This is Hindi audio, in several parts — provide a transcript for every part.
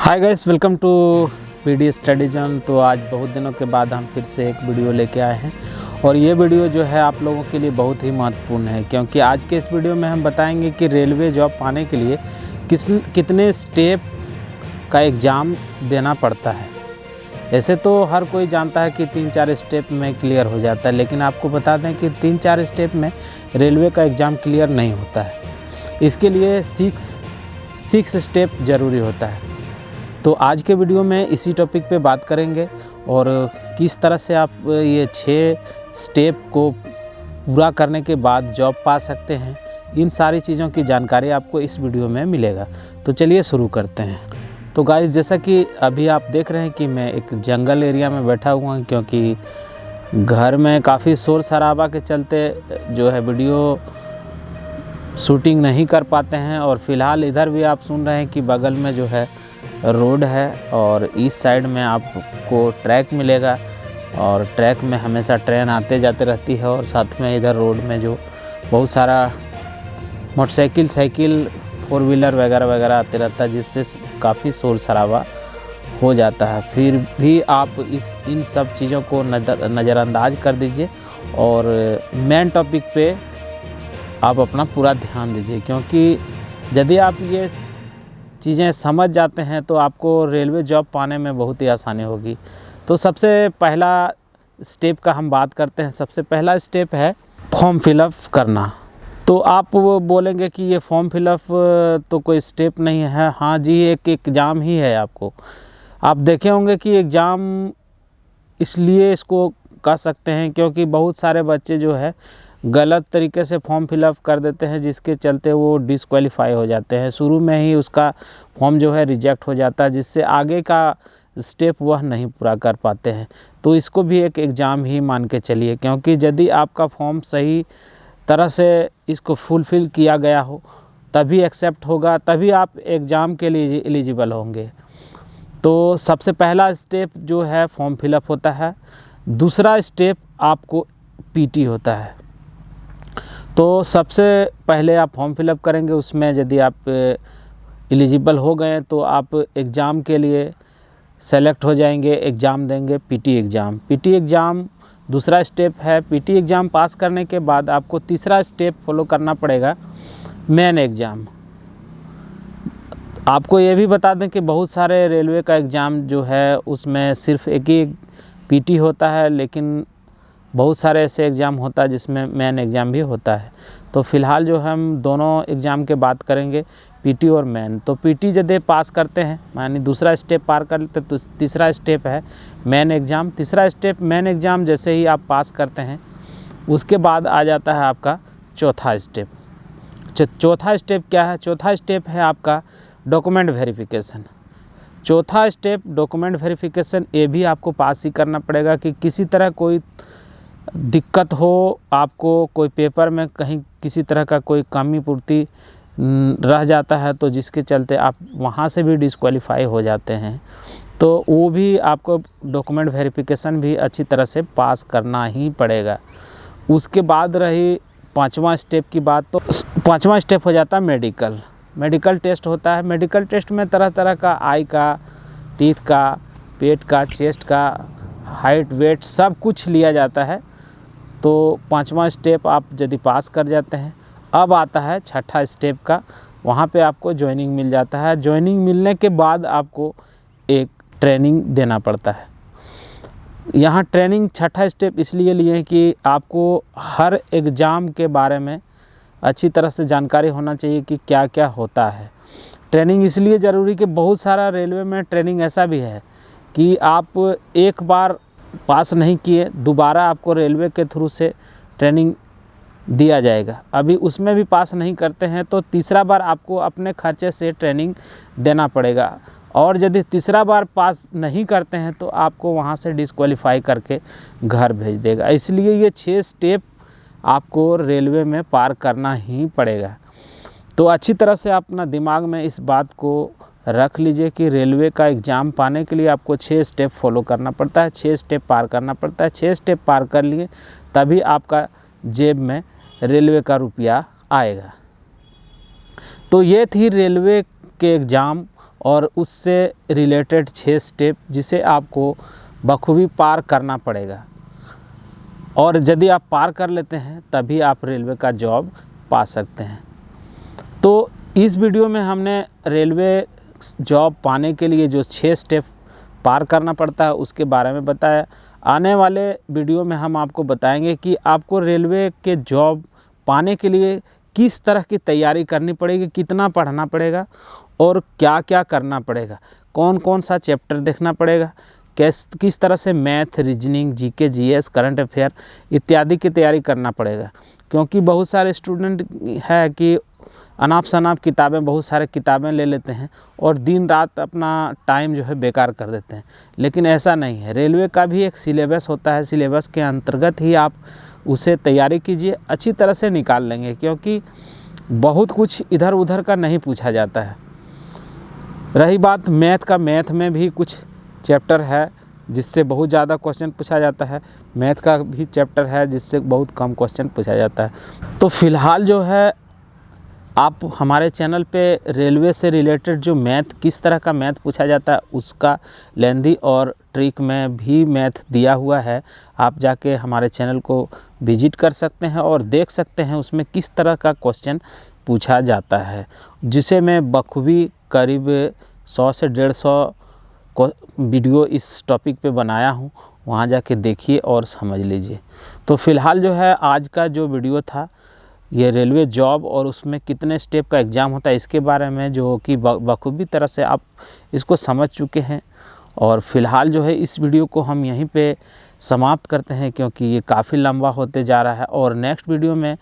Hi guys, welcome to PD study zone. तो आज बहुत दिनों के बाद हम फिर से एक वीडियो लेके आए हैं और ये वीडियो जो है आप लोगों के लिए बहुत ही महत्वपूर्ण है, क्योंकि आज के इस वीडियो में हम बताएंगे कि रेलवे जॉब पाने के लिए कितने स्टेप का एग्ज़ाम देना पड़ता है। ऐसे तो हर कोई जानता है कि 3-4 स्टेप में क्लियर हो जाता है, लेकिन आपको बता दें कि 3-4 स्टेप में रेलवे का एग्ज़ाम क्लियर नहीं होता है। इसके लिए 6 स्टेप ज़रूरी होता है। तो आज के वीडियो में इसी टॉपिक पे बात करेंगे और किस तरह से आप ये 6 स्टेप को पूरा करने के बाद जॉब पा सकते हैं, इन सारी चीज़ों की जानकारी आपको इस वीडियो में मिलेगा। तो चलिए शुरू करते हैं। तो गाइस, जैसा कि अभी आप देख रहे हैं कि मैं एक जंगल एरिया में बैठा हुआ हूँ, क्योंकि घर में काफ़ी शोर शराबा के चलते जो है वीडियो शूटिंग नहीं कर पाते हैं। और फ़िलहाल इधर भी आप सुन रहे हैं कि बगल में जो है रोड है और इस साइड में आपको ट्रैक मिलेगा और ट्रैक में हमेशा ट्रेन आते जाते रहती है। और साथ में इधर रोड में जो बहुत सारा मोटरसाइकिल, साइकिल, 4 व्हीलर वगैरह वगैरह आते रहता है, जिससे काफ़ी शोर शराबा हो जाता है। फिर भी आप इन सब चीज़ों को नज़रअंदाज कर दीजिए और मेन टॉपिक पे आप अपना पूरा ध्यान दीजिए, क्योंकि यदि आप ये चीज़ें समझ जाते हैं तो आपको रेलवे जॉब पाने में बहुत ही आसानी होगी। तो सबसे पहला स्टेप का हम बात करते हैं। सबसे पहला स्टेप है फॉर्म फिलअप करना। तो आप बोलेंगे कि ये फॉर्म फिलअप तो कोई स्टेप नहीं है। हाँ जी, एक एग्ज़ाम ही है। आपको आप देखे होंगे कि एग्ज़ाम इसलिए इसको कह सकते हैं क्योंकि बहुत सारे बच्चे जो है गलत तरीके से फॉर्म फिलअप कर देते हैं, जिसके चलते वो डिसक्वालीफाई हो जाते हैं। शुरू में ही उसका फॉर्म जो है रिजेक्ट हो जाता है, जिससे आगे का स्टेप वह नहीं पूरा कर पाते हैं। तो इसको भी एक एग्ज़ाम ही मान के चलिए, क्योंकि यदि आपका फॉर्म सही तरह से इसको फुलफ़िल किया गया हो तभी एक्सेप्ट होगा, तभी आप एग्ज़ाम के लिए एलिजिबल होंगे। तो सबसे पहला स्टेप जो है फॉर्म फिलअप होता है। दूसरा स्टेप आपको पीटी होता है। तो सबसे पहले आप फॉर्म फिलअप करेंगे, उसमें यदि आप एलिजिबल हो गए तो आप एग्ज़ाम के लिए सेलेक्ट हो जाएंगे, एग्ज़ाम देंगे पीटी एग्ज़ाम। पीटी एग्ज़ाम दूसरा स्टेप है। पीटी एग्ज़ाम पास करने के बाद आपको तीसरा स्टेप फॉलो करना पड़ेगा, मेन एग्ज़ाम। आपको ये भी बता दें कि बहुत सारे रेलवे का एग्ज़ाम जो है उसमें सिर्फ एक ही पीटी होता है, लेकिन बहुत सारे ऐसे एग्ज़ाम होता है जिसमें मेन एग्ज़ाम भी होता है। तो फ़िलहाल जो हम दोनों एग्ज़ाम के बात करेंगे, पीटी और मेन। तो पीटी यदि पास करते हैं, यानी दूसरा स्टेप पार कर लेते, तो तीसरा स्टेप है मेन एग्ज़ाम। तीसरा स्टेप मेन एग्ज़ाम जैसे ही आप पास करते हैं, उसके बाद आ जाता है आपका चौथा स्टेप। चौथा स्टेप क्या है? चौथा स्टेप है आपका डॉक्यूमेंट वेरिफिकेशन। चौथा स्टेप डॉक्यूमेंट वेरिफिकेशन, ये भी आपको पास ही करना पड़ेगा कि किसी तरह कोई दिक्कत हो, आपको कोई पेपर में कहीं किसी तरह का कोई कमी पूर्ति रह जाता है, तो जिसके चलते आप वहाँ से भी डिसक्वालीफाई हो जाते हैं, तो वो भी आपको डॉक्यूमेंट वेरिफिकेशन भी अच्छी तरह से पास करना ही पड़ेगा। उसके बाद रही पाँचवा स्टेप की बात, तो पाँचवा स्टेप हो जाता है मेडिकल। मेडिकल टेस्ट होता है। मेडिकल टेस्ट में तरह तरह का आई का, टीथ का, पेट का, चेस्ट का, हाइट, वेट सब कुछ लिया जाता है। तो पाँचवा स्टेप आप यदि पास कर जाते हैं, अब आता है छठा स्टेप का। वहाँ पे आपको ज्वाइनिंग मिल जाता है। ज्वाइनिंग मिलने के बाद आपको एक ट्रेनिंग देना पड़ता है। यहाँ ट्रेनिंग छठा स्टेप इसलिए लिए कि आपको हर एग्ज़ाम के बारे में अच्छी तरह से जानकारी होना चाहिए कि क्या क्या होता है। ट्रेनिंग इसलिए ज़रूरी कि बहुत सारा रेलवे में ट्रेनिंग ऐसा भी है कि आप एक बार पास नहीं किए, दोबारा आपको रेलवे के थ्रू से ट्रेनिंग दिया जाएगा। अभी उसमें भी पास नहीं करते हैं तो तीसरा बार आपको अपने खर्चे से ट्रेनिंग देना पड़ेगा। और यदि तीसरा बार पास नहीं करते हैं तो आपको वहाँ से डिसक्वालीफाई करके घर भेज देगा। इसलिए ये 6 स्टेप आपको रेलवे में पार करना ही पड़ेगा। तो अच्छी तरह से अपना दिमाग में इस बात को रख लीजिए कि रेलवे का एग्ज़ाम पाने के लिए आपको 6 स्टेप फॉलो करना पड़ता है, 6 स्टेप पार करना पड़ता है। 6 स्टेप पार कर लिए तभी आपका जेब में रेलवे का रुपया आएगा। तो ये थी रेलवे के एग्ज़ाम और उससे रिलेटेड 6 स्टेप जिसे आपको बखूबी पार करना पड़ेगा, और यदि आप पार कर लेते हैं तभी आप रेलवे का जॉब पा सकते हैं। तो इस वीडियो में हमने रेलवे जॉब पाने के लिए जो 6 स्टेप पार करना पड़ता है उसके बारे में बताया। आने वाले वीडियो में हम आपको बताएंगे कि आपको रेलवे के जॉब पाने के लिए किस तरह की तैयारी करनी पड़ेगी, कितना पढ़ना पड़ेगा और क्या क्या करना पड़ेगा, कौन कौन सा चैप्टर देखना पड़ेगा, किस तरह से math, reasoning, GK, GS, current affair इत्यादि की तैयारी करना पड़ेगा। क्योंकि बहुत सारे स्टूडेंट है कि अनाप शनाप किताबें, बहुत सारे किताबें ले लेते हैं और दिन रात अपना टाइम जो है बेकार कर देते हैं, लेकिन ऐसा नहीं है। रेलवे का भी एक सिलेबस होता है, सिलेबस के अंतर्गत ही आप उसे तैयारी कीजिए, अच्छी तरह से निकाल लेंगे। क्योंकि बहुत कुछ इधर उधर का नहीं पूछा जाता है। रही बात मैथ का, मैथ में भी कुछ चैप्टर है जिससे बहुत ज़्यादा क्वेश्चन पूछा जाता है, मैथ का भी चैप्टर है जिससे बहुत कम क्वेश्चन पूछा जाता है। तो फ़िलहाल जो है आप हमारे चैनल पे रेलवे से रिलेटेड जो मैथ, किस तरह का मैथ पूछा जाता है उसका लेंदी और ट्रिक में भी मैथ दिया हुआ है। आप जाके हमारे चैनल को विजिट कर सकते हैं और देख सकते हैं उसमें किस तरह का क्वेश्चन पूछा जाता है, जिसे मैं बखूबी करीब 100 से 150 वीडियो इस टॉपिक पे बनाया हूँ। वहाँ जाके देखिए और समझ लीजिए। तो फ़िलहाल जो है आज का जो वीडियो था ये रेलवे जॉब और उसमें कितने स्टेप का एग्ज़ाम होता है इसके बारे में, जो कि बखूबी तरह से आप इसको समझ चुके हैं। और फ़िलहाल जो है इस वीडियो को हम यहीं पे समाप्त करते हैं, क्योंकि ये काफ़ी लंबा होते जा रहा है। और नेक्स्ट वीडियो में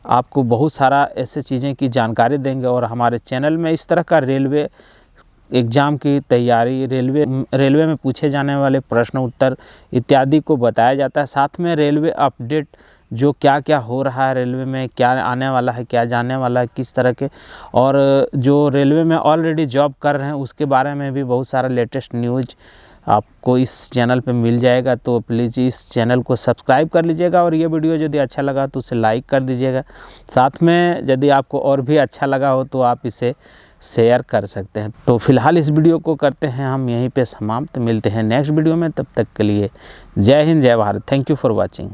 आपको बहुत सारा ऐसे चीज़ें की जानकारी देंगे और हमारे चैनल में इस तरह का रेलवे एग्ज़ाम की तैयारी, रेलवे में पूछे जाने वाले प्रश्न उत्तर इत्यादि को बताया जाता है। साथ में रेलवे अपडेट, जो क्या क्या हो रहा है रेलवे में, क्या आने वाला है, क्या जाने वाला है, किस तरह के, और जो रेलवे में ऑलरेडी जॉब कर रहे हैं उसके बारे में भी बहुत सारा लेटेस्ट न्यूज़ आपको इस चैनल पे मिल जाएगा। तो प्लीज़ इस चैनल को सब्सक्राइब कर लीजिएगा और ये वीडियो यदि अच्छा लगा तो उसे लाइक कर दीजिएगा। साथ में यदि आपको और भी अच्छा लगा हो तो आप इसे शेयर कर सकते हैं। तो फिलहाल इस वीडियो को करते हैं हम यहीं पे समाप्त। मिलते हैं नेक्स्ट वीडियो में, तब तक के लिए जय हिंद, जय Bharat. Thank you for watching.